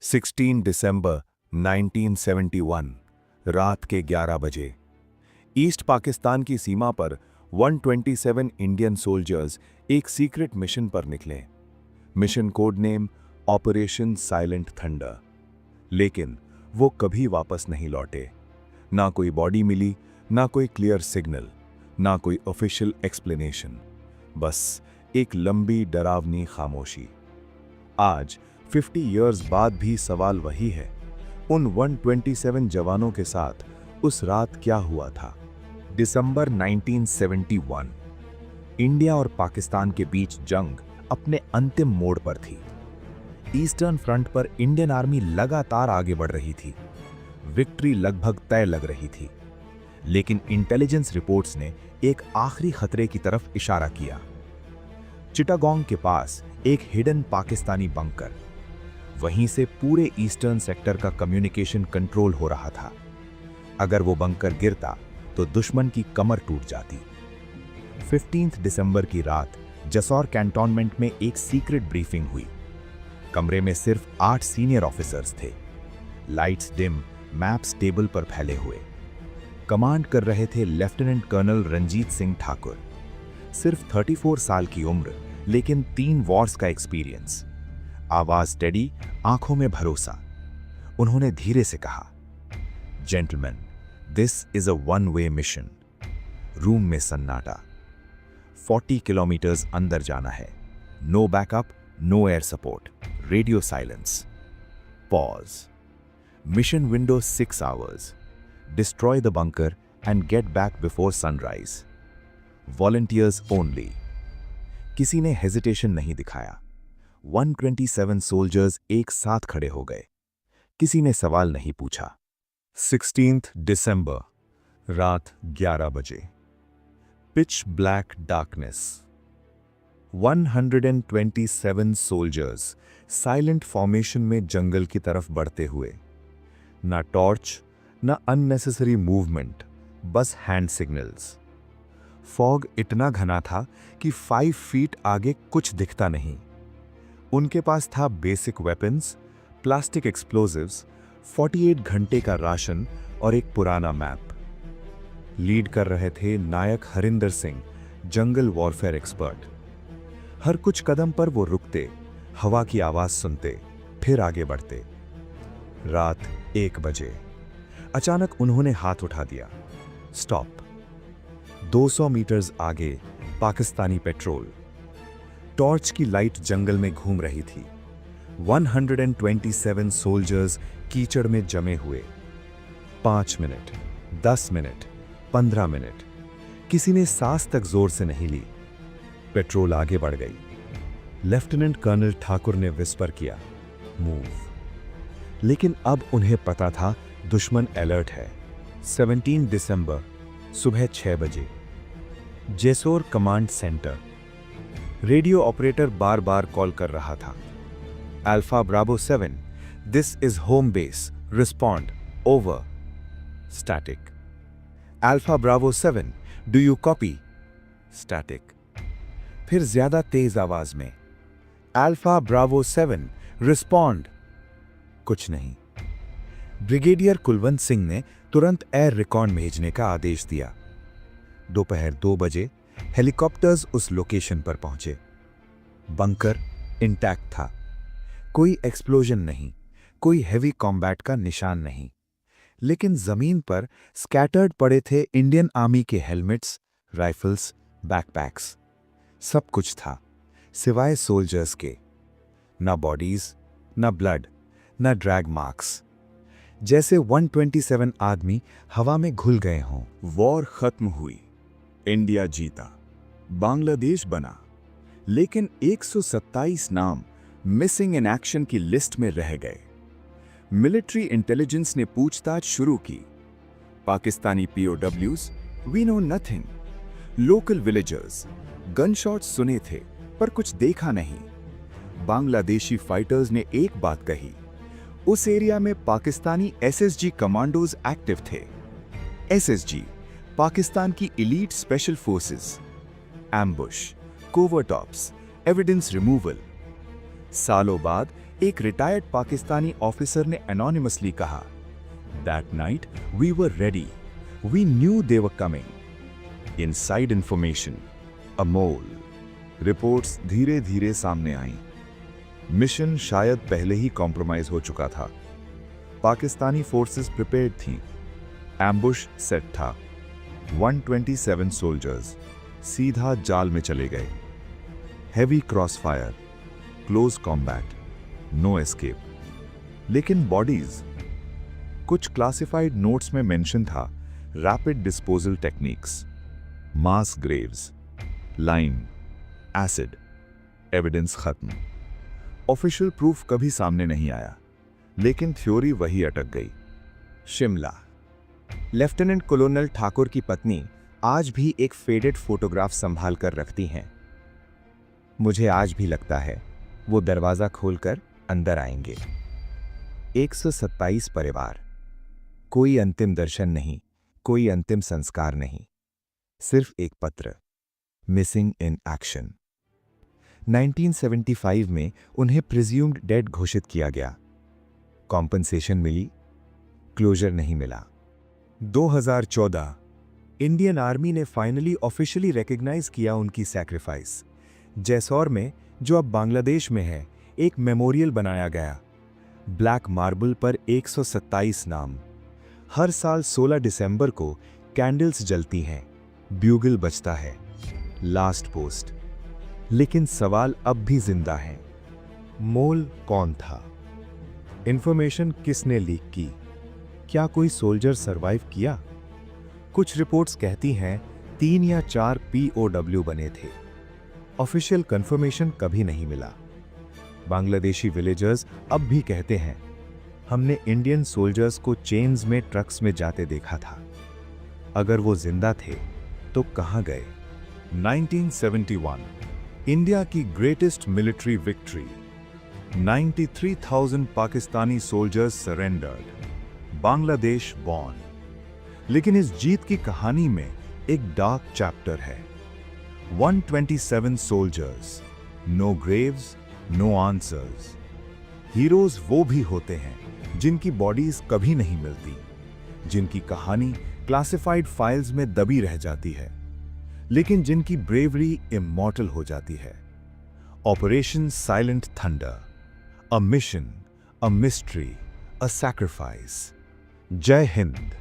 16 दिसंबर 1971 रात के 11 बजे ईस्ट पाकिस्तान की सीमा पर 127 इंडियन सोल्जर्स एक सीक्रेट मिशन पर निकले। Mission code name operation silent thunder. लेकिन वो कभी वापस नहीं लौटे। ना कोई बॉडी मिली, ना कोई क्लियर सिग्नल, ना कोई ऑफिशियल एक्सप्लेनेशन, बस एक लंबी डरावनी खामोशी। आज 50 इयर्स बाद भी सवाल वही है, उन 127 जवानों के साथ उस रात क्या हुआ था। दिसंबर 1971 इंडिया और पाकिस्तान के बीच जंग अपने अंतिम मोड़ पर थी। ईस्टर्न फ्रंट पर इंडियन आर्मी लगातार आगे बढ़ रही थी। विक्ट्री लगभग तय लग रही थी। लेकिन इंटेलिजेंस रिपोर्ट्स ने एक आखिरी खतरे की तरफ इशारा किया। चिटागोंग के पास एक हिडन पाकिस्तानी बंकर, वहीं से पूरे ईस्टर्न सेक्टर का कम्युनिकेशन कंट्रोल हो रहा था। अगर वो बंकर गिरता तो दुश्मन की कमर टूट जाती। 15 दिसंबर की रात जसौर कैंटोनमेंट में एक सीक्रेट ब्रीफिंग हुई। कमरे में सिर्फ 8 सीनियर ऑफिसर्स थे। लाइट्स डिम, मैप्स टेबल पर फैले हुए। कमांड कर रहे थे लेफ्टिनेंट कर्नल रंजीत सिंह ठाकुर। सिर्फ 34 साल की उम्र, लेकिन 3 वॉर्स का एक्सपीरियंस। आवाज स्टेडी, आंखों में भरोसा। उन्होंने धीरे से कहा, gentleman, this is a one way mission. Room में सन्नाटा। 40 किलोमीटर्स अंदर जाना है। No backup, no air support, radio silence. Pause. Mission window 6 hours. Destroy the bunker and get back before sunrise. Volunteers only. किसी ने हेजिटेशन नहीं दिखाया। 127 soldiers एक साथ खड़े हो गए। किसी ने सवाल नहीं पूछा। 16 दिसंबर रात 11 बजे pitch black darkness. 127 soldiers silent formation में जंगल की तरफ बढ़ते हुए। ना टॉर्च, ना अननेसेसरी मूवमेंट, बस हैंड सिग्नल्स। फॉग इतना घना था कि 5 फीट आगे कुछ दिखता नहीं। उनके पास था बेसिक वेपन्स, प्लास्टिक एक्सप्लोजिव्स, 48 घंटे का राशन और एक पुराना मैप। लीड कर रहे थे नायक हरिंदर सिंह, जंगल वॉरफेयर एक्सपर्ट। हर कुछ कदम पर वो रुकते, हवा की आवाज सुनते, फिर आगे बढ़ते। रात 1 बजे अचानक उन्होंने हाथ उठा दिया। स्टॉप। 200 मीटर्स आगे पाकिस्तानी पेट्रोल। टॉर्च की लाइट जंगल में घूम रही थी। 127 सोल्जर्स कीचड़ में जमे हुए। 5 मिनट, 10 मिनट, 15 मिनट, किसी ने सांस तक जोर से नहीं ली। पेट्रोल आगे बढ़ गई। लेफ्टिनेंट कर्नल ठाकुर ने विस्पर किया, मूव। लेकिन अब उन्हें पता था दुश्मन अलर्ट है। 17 दिसंबर सुबह 6 बजे Jessore command centre. Radio operator बार बार कॉल कर रहा था। Alpha bravo 7, this is home base, respond, over. Static. Alpha bravo 7, do you copy? Static. फिर ज्यादा तेज आवाज में, अल्फा ब्रावो 7, रिस्पॉन्ड। कुछ नहीं। ब्रिगेडियर कुलवंत सिंह ने तुरंत एयर रिकॉन भेजने का आदेश दिया। दोपहर 2 बजे हेलीकॉप्टर्स उस लोकेशन पर पहुंचे। बंकर इंटैक्ट था। कोई एक्सप्लोजन नहीं, कोई हेवी कॉम्बैट का निशान नहीं। लेकिन जमीन पर स्कैटर्ड पड़े थे इंडियन आर्मी के हेलमेट्स, राइफल्स, बैकपैक्स। सब कुछ था, सिवाय सोल्जर्स के। ना बॉडीज, ना ब्लड, ना ड्रैग मार्क्स। जैसे 127 आदमी हवा में घुल गए हों। वॉर खत्म हुई, इंडिया जीता, बांग्लादेश बना, लेकिन 127 नाम मिसिंग इन एक्शन की लिस्ट में रह गए। मिलिट्री इंटेलिजेंस ने पूछताछ शुरू की। Pakistani POWs, we know nothing. Local villagers, gunshots सुने थे पर कुछ देखा नहीं। बांग्लादेशी फाइटर्स ने एक बात कही, उस एरिया में पाकिस्तानी SSG कमांडोज एक्टिव थे। SSG पाकिस्तान की elite special forces. Ambush, covert ops, evidence removal. सालों बाद एक रिटायर्ड पाकिस्तानी ऑफिसर ने एनोनिमसली कहा, "That night we were ready. We knew they were coming. Inside information, a mole." Reports धीरे धीरे सामने आईं। मिशन शायद पहले ही कॉम्प्रोमाइज हो चुका था। पाकिस्तानी फोर्सेस प्रिपेयर्ड थीं। एम्बुश सेट था। 127 सोल्जर्स सीधा जाल में चले गए। Heavy cross fire, close combat, no escape. लेकिन बॉडीज, कुछ क्लासिफाइड नोट्स में मेंशन था rapid disposal techniques, mass graves, lime, acid. Evidence खत्म। ऑफिशियल प्रूफ कभी सामने नहीं आया, लेकिन थ्योरी वही अटक गई। शिमला। लेफ्टिनेंट कॉलोनल ठाकुर की पत्नी आज भी एक फेडेड फोटोग्राफ संभाल कर रखती हैं। मुझे आज भी लगता है वो दरवाजा खोलकर अंदर आएंगे। 127 परिवार, कोई अंतिम दर्शन नहीं, कोई अंतिम संस्कार नहीं, सिर्फ एक पत्र, मिसिंग इन एक्शन। 1975 में उन्हें प्रिज्यूम्ड डेड घोषित किया गया। कॉम्पनसेशन मिली, क्लोजर नहीं मिला। 2014 इंडियन आर्मी ने फाइनली ऑफिशियली रिकॉग्नाइज किया उनकी सैक्रिफाइस। जैसौर में, जो अब बांग्लादेश में है, एक मेमोरियल बनाया गया। ब्लैक मार्बल पर 127 नाम। हर साल 16 दिसंबर को कैंडल्स जलती हैं, ब्यूगल बजता है, लास्ट पोस्ट। लेकिन सवाल अब भी जिंदा है। मोल कौन था? इंफॉर्मेशन किसने लीक की? क्या कोई सोल्जर सरवाइव किया? कुछ रिपोर्ट्स कहती हैं 3 या 4 POW बने थे। ऑफिशियल कंफर्मेशन कभी नहीं मिला। बांग्लादेशी विलेजर्स अब भी कहते हैं, हमने इंडियन सोल्जर्स को चेन्स में ट्रक्स में जाते देखा था। अगर वो जिंदा थे तो कहां गए? 1971 इंडिया की greatest military victory. 93,000 Pakistani soldiers surrendered, Bangladesh born. लेकिन इस जीत की कहानी में एक डार्क चैप्टर है। 127 soldiers, no graves, no answers. Heroes वो भी होते हैं जिनकी बॉडीज कभी नहीं मिलती, जिनकी कहानी क्लासिफाइड फाइल्स में दबी रह जाती है, लेकिन जिनकी ब्रेवरी इमॉर्टल हो जाती है। Operation silent thunder, a mission, a mystery, a sacrifice. जय हिंद।